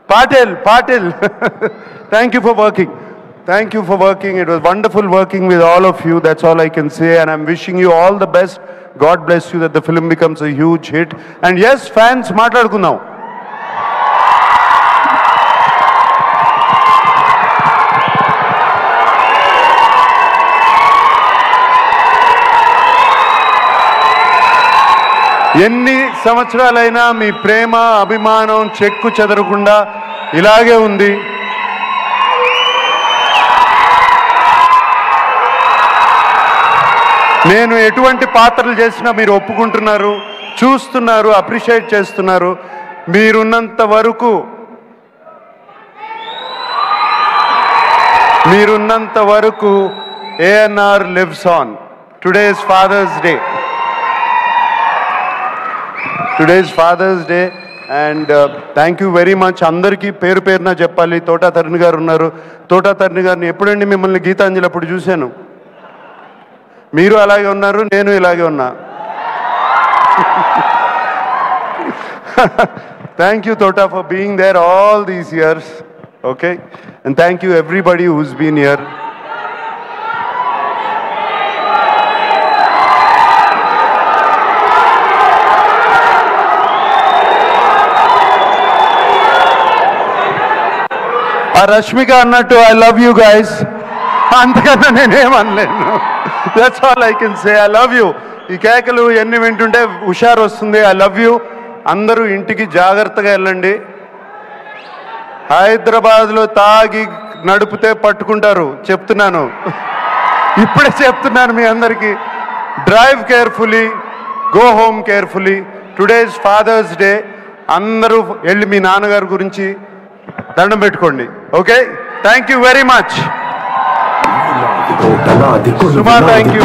Patil. Thank you for working. Thank you for working. It was wonderful working with all of you. That's all I can say. And I'm wishing you all the best. God bless you that the film becomes a huge hit. And yes, fans, మాట్లాడుకుందాం. ఎన్ని సంవత్సరాలైనా మీ ప్రేమ అభిమానం చెక్కు చెదరకుండా ఇలాగే ఉంది. నేను ఎటువంటి పాత్రలు చేసినా మీరు ఒప్పుకుంటున్నారు, చూస్తున్నారు, అప్రిషియేట్ చేస్తున్నారు. మీరున్నంత వరకు ANR lives on. Today is Father's Day. And thank you very much. అందరికీ పేరు పేరున చెప్పాలి. తోటా తరుణ్ గారు ఉన్నారు. తోటా తరుణ్ గారిని ఎప్పుడండి మిమ్మల్ని గీతాంజలి అప్పుడు చూశాను. మీరు అలాగే ఉన్నారు, నేను ఇలాగే ఉన్నా. Thank you Tota for being there all these years. Okay, and thank you everybody who's been here. Rashmika annattu, I love you guys. అంతకన్నా నేనేమనలేను. That's all I can say. I love you. ఈ కేకలు ఎన్ని వింటుంటే హుషారు వస్తుంది. I love you. అందరూ ఇంటికి జాగ్రత్తగా వెళ్ళండి. హైదరాబాద్లో తాగి నడిపితే పట్టుకుంటారు, చెప్తున్నాను. ఇప్పుడే చెప్తున్నాను మీ అందరికీ. Drive carefully, go home carefully. Today is Father's Day. అందరూ వెళ్ళి మీ నాన్నగారి గురించి దండం పెట్టుకోండి. Okay, thank you very much. Suma, thank you.